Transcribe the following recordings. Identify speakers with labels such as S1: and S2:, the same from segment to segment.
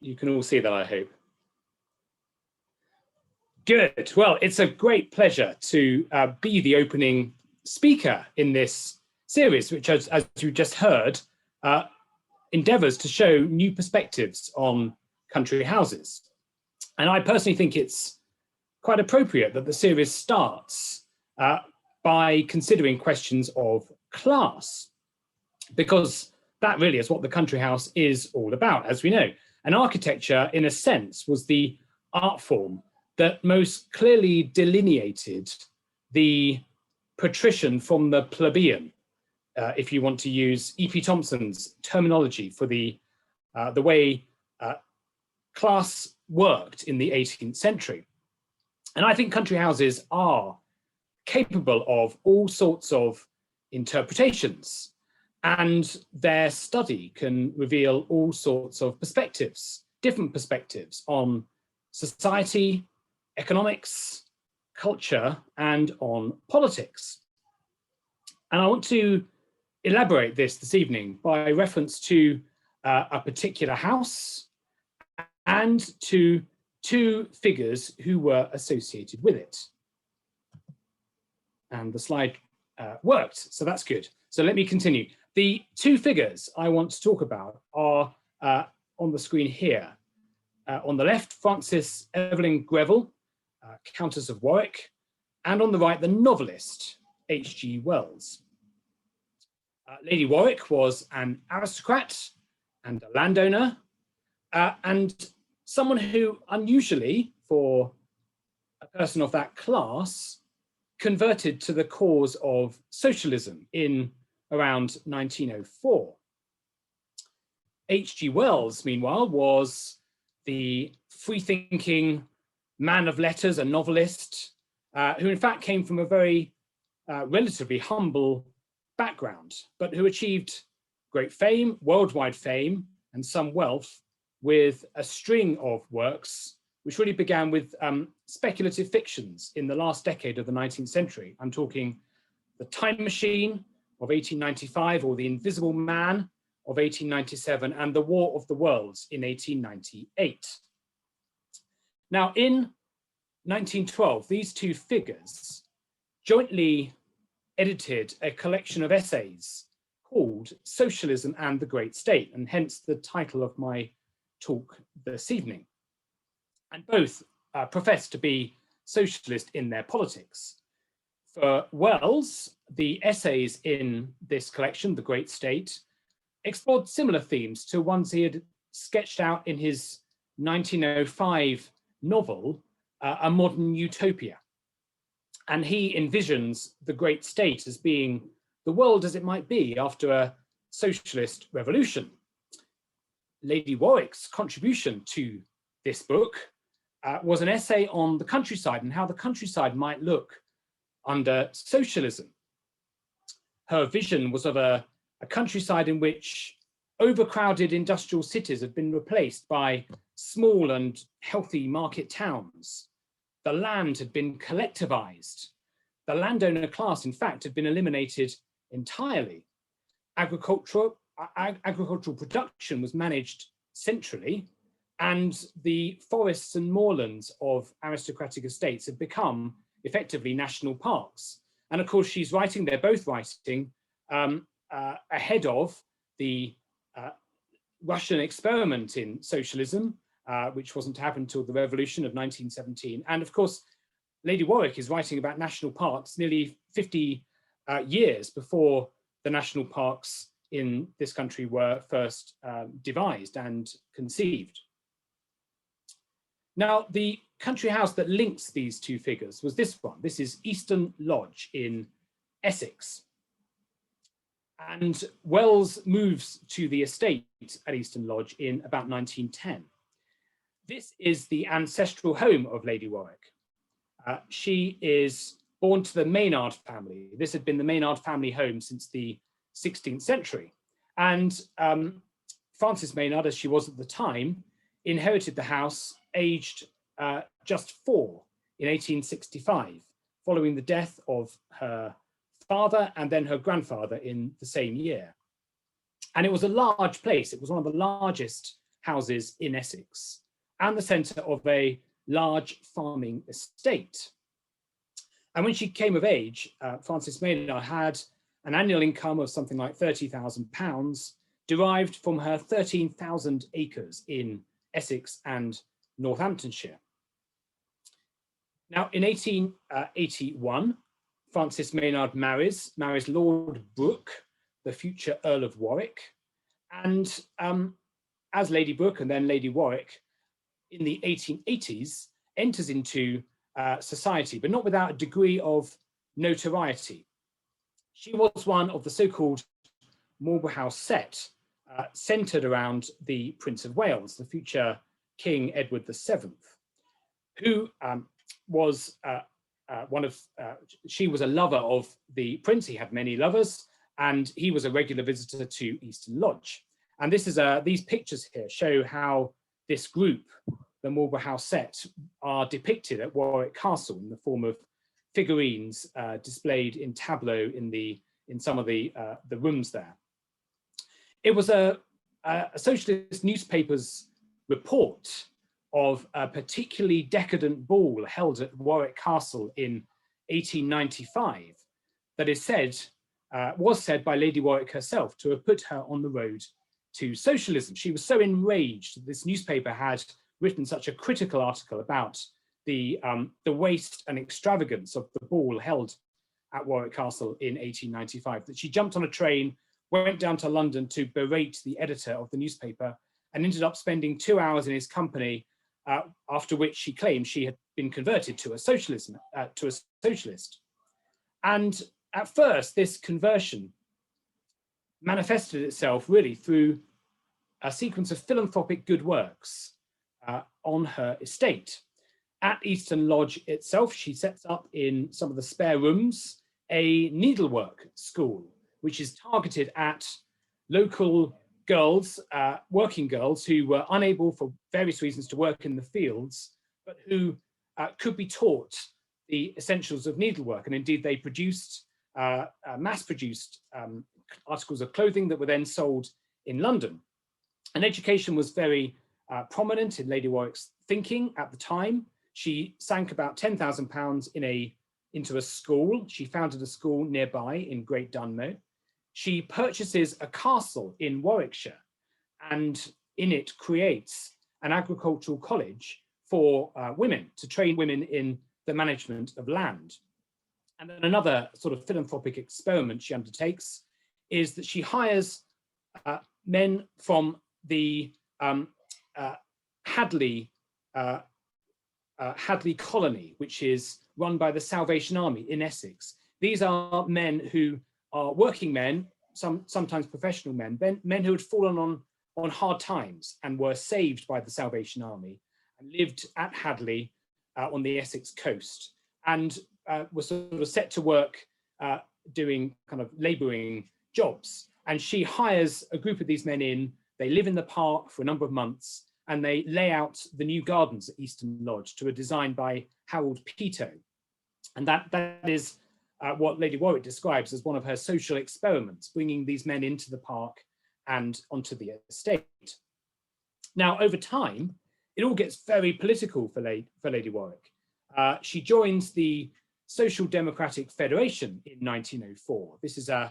S1: You can all see that, I hope. Good. Well, it's a great pleasure to be the opening speaker in this series, which, as you just heard, endeavours to show new perspectives on country houses. And I personally think it's quite appropriate that the series starts by considering questions of class, because that really is what the country house is all about, as we know. And architecture, in a sense, was the art form that most clearly delineated the patrician from the plebeian, if you want to use E.P. Thompson's terminology for the way class worked in the 18th century. And I think country houses are capable of all sorts of interpretations, and their study can reveal all sorts of perspectives, different perspectives on society, economics, culture, and on politics. And I want to elaborate this evening by reference to a particular house and to two figures who were associated with it. And the slide worked, so that's good. So let me continue. The two figures I want to talk about are on the screen here. On the left, Frances Evelyn Greville, Countess of Warwick, and on the right, the novelist, H.G. Wells. Lady Warwick was an aristocrat and a landowner, and someone who, unusually for a person of that class, converted to the cause of socialism in around 1904. H.G. Wells, meanwhile, was the free-thinking man of letters, a novelist, who in fact came from a very relatively humble background, but who achieved great fame, worldwide fame, and some wealth with a string of works which really began with speculative fictions in the last decade of the 19th century. I'm talking The Time Machine of 1895, or The Invisible Man of 1897, and The War of the Worlds in 1898. Now, in 1912, these two figures jointly edited a collection of essays called Socialism and the Great State, and hence the title of my talk this evening. And both profess to be socialist in their politics. For Wells, the essays in this collection, The Great State, explored similar themes to ones he had sketched out in his 1905 novel, A Modern Utopia. And he envisions the great state as being the world as it might be after a socialist revolution. Lady Warwick's contribution to this book was an essay on the countryside and how the countryside might look under socialism. Her vision was of a countryside in which overcrowded industrial cities had been replaced by small and healthy market towns. The land had been collectivized. The landowner class, in fact, had been eliminated entirely. Agricultural production was managed centrally, and the forests and moorlands of aristocratic estates had become effectively national parks. And of course, she's writing, they're both writing ahead of the Russian experiment in socialism, which wasn't to happen until the revolution of 1917. And of course, Lady Warwick is writing about national parks nearly 50 years before the national parks in this country were first devised and conceived. Now, the country house that links these two figures was this one. This is Easton Lodge in Essex. And Wells moves to the estate at Easton Lodge in about 1910. This is the ancestral home of Lady Warwick. She is born to the Maynard family. This had been the Maynard family home since the 16th century. And Frances Maynard, as she was at the time, inherited the house aged just 4 in 1865, following the death of her father and then her grandfather in the same year. And it was a large place. It was one of the largest houses in Essex and the centre of a large farming estate. And when she came of age, Frances Maynard had an annual income of something like £30,000 derived from her 13,000 acres in Essex and Northamptonshire. Now, in 1881, Frances Maynard marries Lord Brooke, the future Earl of Warwick, and as Lady Brooke and then Lady Warwick, in the 1880s, enters into society, but not without a degree of notoriety. She was one of the so-called Marlborough House set, centred around the Prince of Wales, the future King Edward VII, who was she was a lover of the prince. He had many lovers, and he was a regular visitor to Easton Lodge. And this is these pictures here show how this group, the Marlborough House set, are depicted at Warwick Castle in the form of figurines displayed in tableau in some of the rooms there. It was a socialist newspaper's report of a particularly decadent ball held at Warwick Castle in 1895 that was said by Lady Warwick herself to have put her on the road to socialism. She was so enraged that this newspaper had written such a critical article about the waste and extravagance of the ball held at Warwick Castle in 1895 that she jumped on a train, went down to London to berate the editor of the newspaper, and ended up spending 2 hours in his company, after which she claimed she had been converted to a socialist. And at first, this conversion manifested itself really through a sequence of philanthropic good works on her estate. At Easton Lodge itself, she sets up in some of the spare rooms a needlework school, which is targeted at local girls, working girls who were unable for various reasons to work in the fields, but who could be taught the essentials of needlework. And indeed, they produced, mass-produced articles of clothing that were then sold in London. And education was very prominent in Lady Warwick's thinking at the time. She sank about £10,000 into a school. She founded a school nearby in Great Dunmow. She purchases a castle in Warwickshire and in it creates an agricultural college for women, to train women in the management of land. And then another sort of philanthropic experiment she undertakes is that she hires men from the Hadleigh colony, which is run by the Salvation Army in Essex. These are men who are working men, sometimes professional men who had fallen on hard times and were saved by the Salvation Army and lived at Hadleigh on the Essex coast, and were sort of set to work doing kind of labouring jobs. And she hires a group of these men in. They live in the park for a number of months, and they lay out the new gardens at Easton Lodge to a design by Harold Peto. And that is what Lady Warwick describes as one of her social experiments, bringing these men into the park and onto the estate. Now, over time, it all gets very political for Lady Warwick. She joins the Social Democratic Federation in 1904. This is an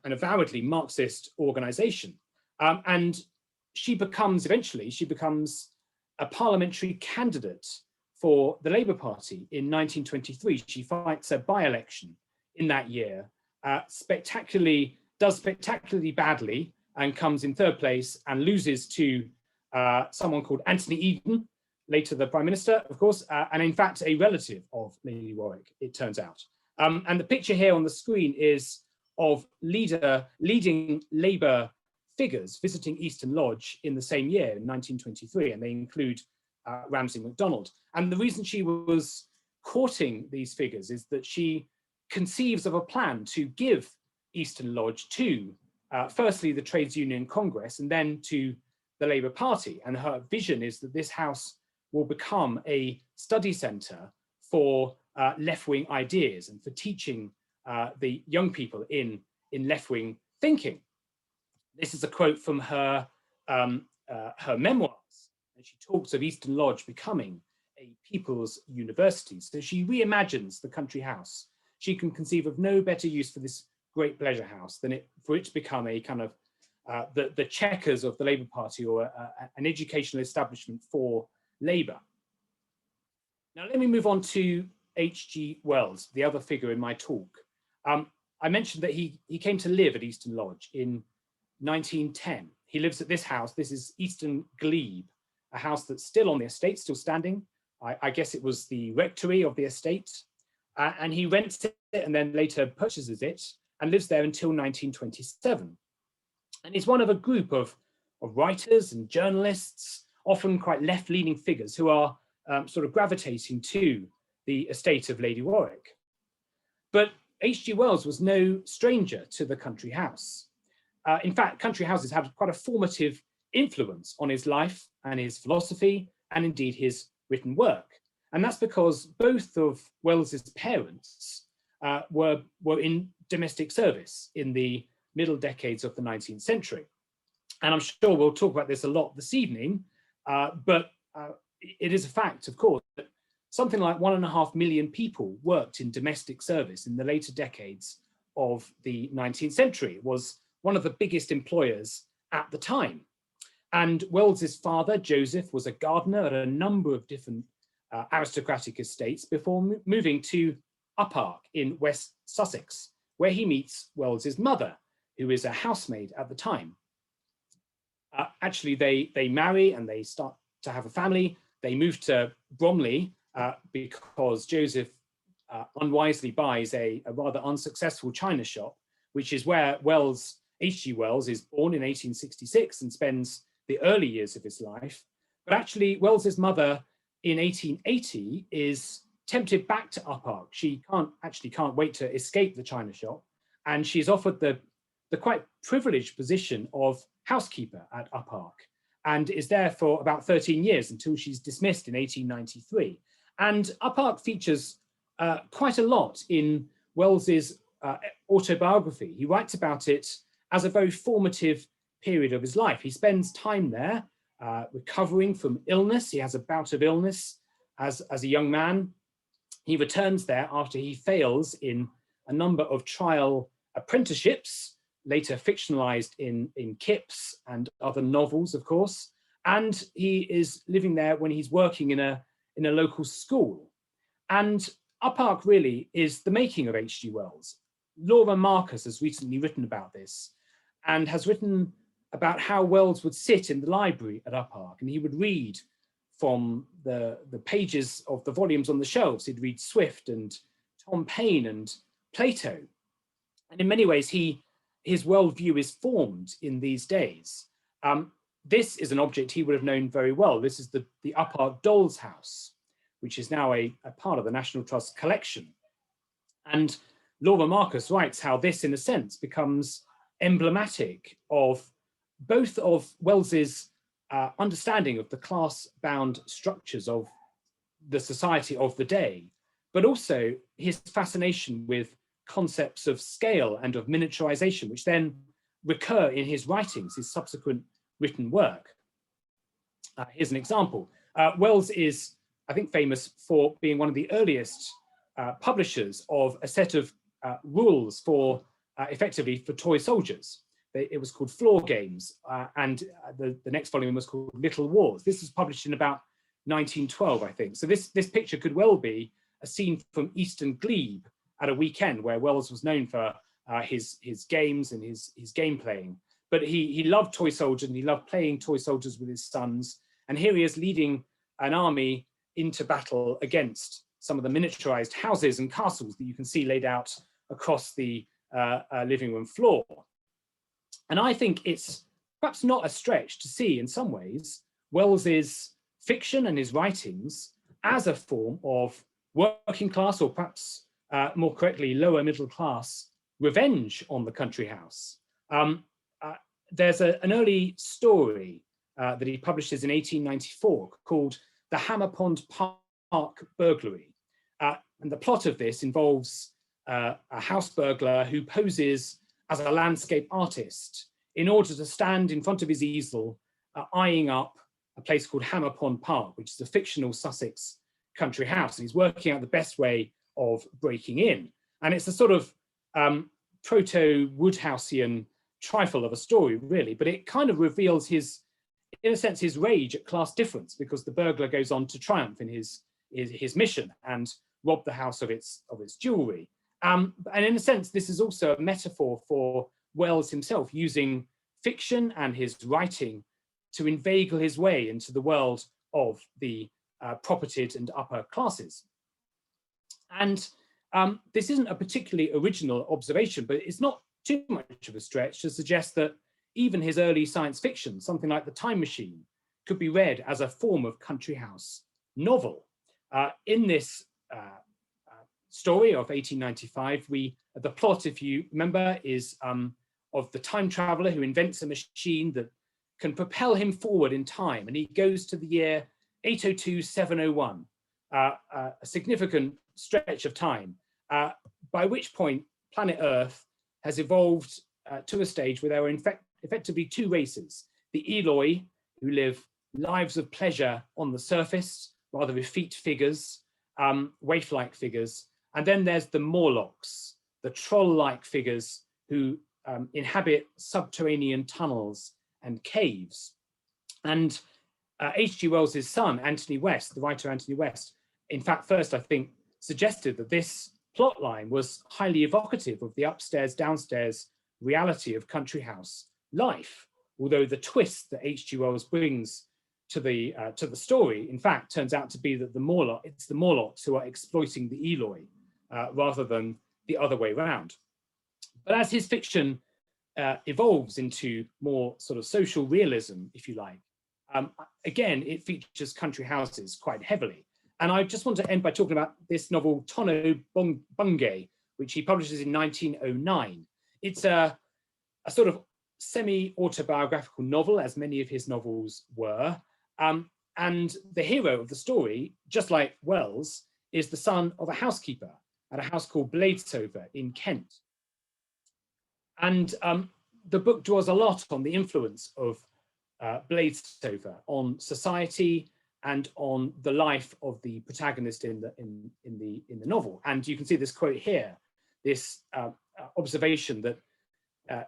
S1: avowedly Marxist organization. And eventually she becomes a parliamentary candidate for the Labour Party in 1923. She fights a by-election in that year, does spectacularly badly and comes in third place and loses to someone called Anthony Eden, later the Prime Minister, of course, and in fact a relative of Lady Warwick, it turns out. And the picture here on the screen is of leading Labour figures visiting Easton Lodge in the same year, in 1923, and they include Ramsay MacDonald. And the reason she was courting these figures is that she conceives of a plan to give Easton Lodge to, firstly, the Trades Union Congress, and then to the Labour Party. And her vision is that this house will become a study centre for left-wing ideas and for teaching the young people in left-wing thinking. This is a quote from her her memoirs, and she talks of Easton Lodge becoming a people's university. So she reimagines the country house. She can conceive of no better use for this great pleasure house than for it to become a kind of the Chequers of the Labour Party, or an educational establishment for Labour. Now let me move on to H.G. Wells, the other figure in my talk. I mentioned that he came to live at Easton Lodge in 1910. He lives at this house. This is Easton Glebe, a house that's still on the estate, still standing. I guess it was the rectory of the estate. And he rents it and then later purchases it and lives there until 1927. And he's one of a group of writers and journalists, often quite left-leaning figures, who are sort of gravitating to the estate of Lady Warwick. But H.G. Wells was no stranger to the country house. In fact, country houses had quite a formative influence on his life and his philosophy, and indeed his written work. And that's because both of Wells's parents were in domestic service in the middle decades of the 19th century. And I'm sure we'll talk about this a lot this evening, but it is a fact, of course, that something like 1.5 million people worked in domestic service in the later decades of the 19th century. It was one of the biggest employers at the time. And Wells's father, Joseph, was a gardener at a number of different aristocratic estates before moving to Uppark in West Sussex, where he meets Wells's mother, who is a housemaid at the time. Actually, they marry and they start to have a family. They move to Bromley because Joseph unwisely buys a rather unsuccessful china shop, which is where H.G. Wells is born in 1866 and spends the early years of his life. But actually, Wells's mother in 1880 is tempted back to Uppark. She can't wait to escape the china shop, and she's offered the quite privileged position of housekeeper at Uppark, and is there for about 13 years until she's dismissed in 1893. And Uppark features quite a lot in Wells's autobiography. He writes about it as a very formative period of his life. He spends time there recovering from illness. He has a bout of illness as a young man. He returns there after he fails in a number of trial apprenticeships, later fictionalized in Kipps and other novels, of course. And he is living there when he's working in a local school. And Uppark really is the making of H.G. Wells. Laura Marcus has recently written about this and has written about how Wells would sit in the library at Uppark and he would read from the pages of the volumes on the shelves. He'd read Swift and Tom Paine and Plato. And in many ways, his worldview is formed in these days. This is an object he would have known very well. This is the Uppark Doll's House, which is now a part of the National Trust collection. And Laura Marcus writes how this, in a sense, becomes emblematic of both of Wells's understanding of the class-bound structures of the society of the day, but also his fascination with concepts of scale and of miniaturization, which then recur in his writings, his subsequent written work. Here's an example. Wells is, I think, famous for being one of the earliest publishers of a set of rules for, effectively, for toy soldiers. It was called Floor Games, and the next volume was called Little Wars. This was published in about 1912, I think. So this picture could well be a scene from Easton Glebe at a weekend where Wells was known for his games and his game playing. But he loved toy soldiers and he loved playing toy soldiers with his sons. And here he is leading an army into battle against some of the miniaturized houses and castles that you can see laid out across the living room floor. And I think it's perhaps not a stretch to see, in some ways, Wells's fiction and his writings as a form of working class, or perhaps more correctly, lower middle class revenge on the country house. There's an early story that he publishes in 1894 called The Hammer Pond Park Burglary. And the plot of this involves a house burglar who poses as a landscape artist in order to stand in front of his easel eyeing up a place called Hammer Pond Park, which is a fictional Sussex country house. And he's working out the best way of breaking in. And it's a sort of proto-Woodhouseian trifle of a story, really, but it kind of reveals his, in a sense, his rage at class difference, because the burglar goes on to triumph in his mission and rob the house of its jewelry. And in a sense, this is also a metaphor for Wells himself using fiction and his writing to inveigle his way into the world of the propertied and upper classes. And this isn't a particularly original observation, but it's not too much of a stretch to suggest that even his early science fiction, something like The Time Machine, could be read as a form of country house novel. In this story of 1895, the plot, if you remember, is of the time traveler who invents a machine that can propel him forward in time, and he goes to the year 802-701, a significant stretch of time, by which point planet Earth has evolved to a stage where there are effectively two races: the Eloi, who live lives of pleasure on the surface, rather effete figures, waif-like figures, and then there's the Morlocks, the troll-like figures who inhabit subterranean tunnels and caves. And H.G. Wells's son, Anthony West, the writer Anthony West, in fact, first, I think, suggested that this plot line was highly evocative of the upstairs, downstairs reality of country house life, although the twist that H.G. Wells brings to the story, in fact, turns out to be that it's the Morlocks who are exploiting the Eloi rather than the other way around. But as his fiction evolves into more sort of social realism, if you like, again, it features country houses quite heavily. And I just want to end by talking about this novel, Tono Bungay, which he publishes in 1909. It's a sort of semi-autobiographical novel, as many of his novels were. And the hero of the story, just like Wells, is the son of a housekeeper at a house called Bladestover in Kent. And the book draws a lot on the influence of Bladestover on society and on the life of the protagonist in the novel. And you can see this quote here, this observation that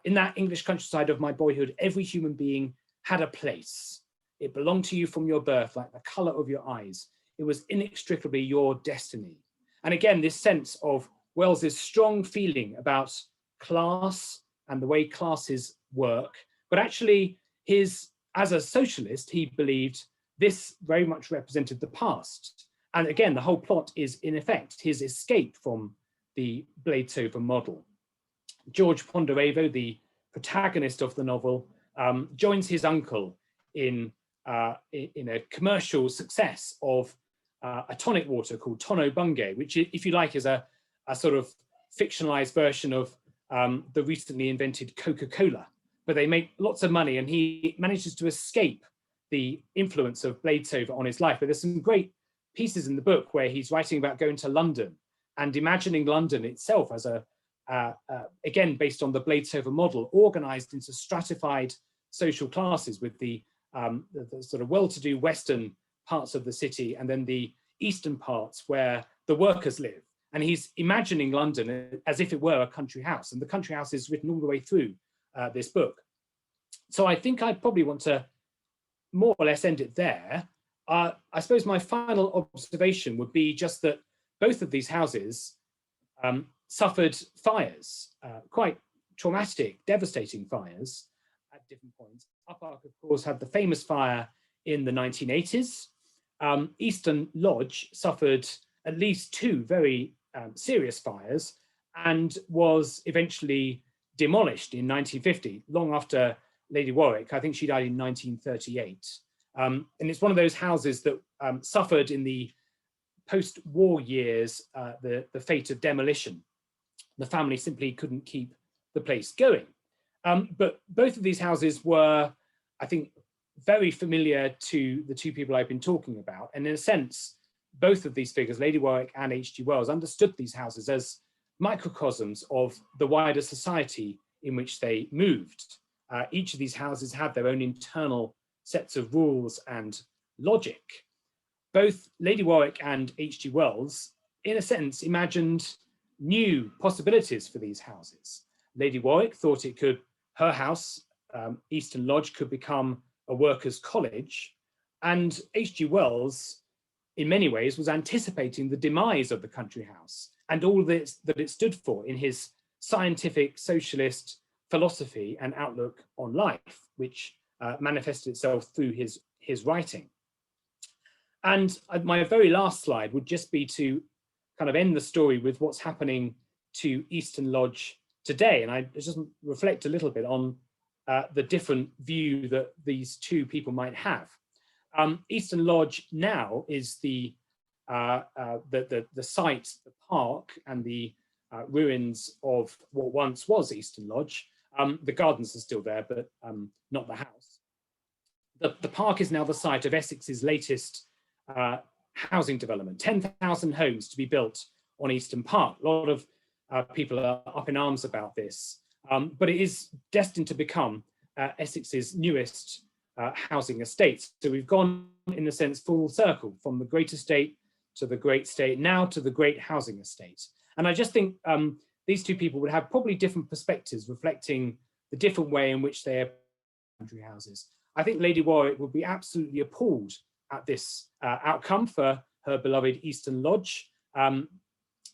S1: in that English countryside of my boyhood, every human being had a place. It belonged to you from your birth, like the color of your eyes. It was inextricably your destiny. And again, this sense of Wells's strong feeling about class and the way classes work, but actually as a socialist, he believed this very much represented the past. And again, the whole plot is in effect his escape from the Bladestover model. George Ponderevo, the protagonist of the novel, joins his uncle in a commercial success of a tonic water called Tono Bungay, which, if you like, is a sort of fictionalized version of the recently invented Coca-Cola. But they make lots of money, and he manages to escape the influence of Bladestover on his life. But there's some great pieces in the book where he's writing about going to London and imagining London itself as again, based on the Bladestover model, organized into stratified social classes with the sort of well-to-do western parts of the city and then the eastern parts where the workers live. And he's imagining London as if it were a country house, and the country house is written all the way through this book. So I think I'd probably want to more or less end it there. I suppose my final observation would be just that both of these houses suffered fires, quite traumatic, devastating fires at different points. Uppark, of course, had the famous fire in the 1980s. Easton Lodge suffered at least two very serious fires and was eventually demolished in 1950, long after Lady Warwick. I think she died in 1938. And it's one of those houses that suffered in the post-war years the fate of demolition. The family simply couldn't keep the place going. But both of these houses were, I think, very familiar to the two people I've been talking about. And in a sense, both of these figures, Lady Warwick and H.G. Wells, understood these houses as microcosms of the wider society in which they moved. Each of these houses had their own internal sets of rules and logic. Both Lady Warwick and H.G. Wells, in a sense, imagined new possibilities for these houses. Lady Warwick thought her house, Easton Lodge, could become a workers' college, and H.G. Wells, in many ways, was anticipating the demise of the country house and all that it stood for in his scientific socialist philosophy and outlook on life, which manifested itself through his writing. And my very last slide would just be to kind of end the story with what's happening to Easton Lodge today. And I just reflect a little bit on the different view that these two people might have. Easton Lodge now is the site, the park, and the ruins of what once was Easton Lodge. The gardens are still there, but not the house. The park is now the site of Essex's latest housing development, 10,000 homes to be built on Easton Park. A lot of people are up in arms about this, but it is destined to become Essex's newest housing estate. So we've gone, in a sense, full circle from the great estate to the great state, now to the great housing estate. And I just think these two people would have probably different perspectives reflecting the different way in which they are country houses. I think Lady Warwick would be absolutely appalled at this outcome for her beloved Easton Lodge.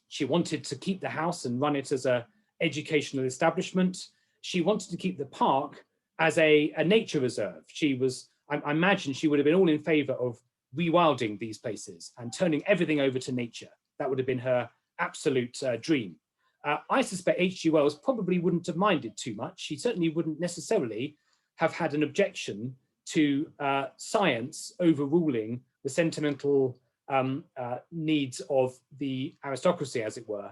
S1: She wanted to keep the house and run it as an educational establishment. She wanted to keep the park as a nature reserve. I imagine she would have been all in favor of rewilding these places and turning everything over to nature. That would have been her absolute dream. I suspect H.G. Wells probably wouldn't have minded too much. She certainly wouldn't necessarily have had an objection to science overruling the sentimental needs of the aristocracy, as it were.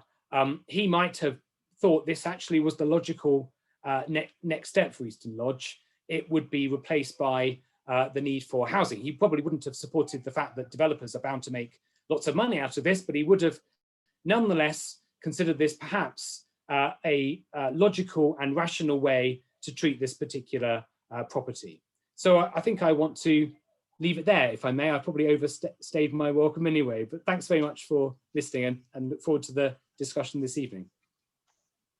S1: He might have thought this actually was the logical next step for Easton Lodge. It would be replaced by the need for housing. He probably wouldn't have supported the fact that developers are bound to make lots of money out of this, but he would have nonetheless considered this perhaps a logical and rational way to treat this particular property. So I think I want to leave it there, if I may. I probably overstayed my welcome anyway, but thanks very much for listening and look forward to the discussion this evening.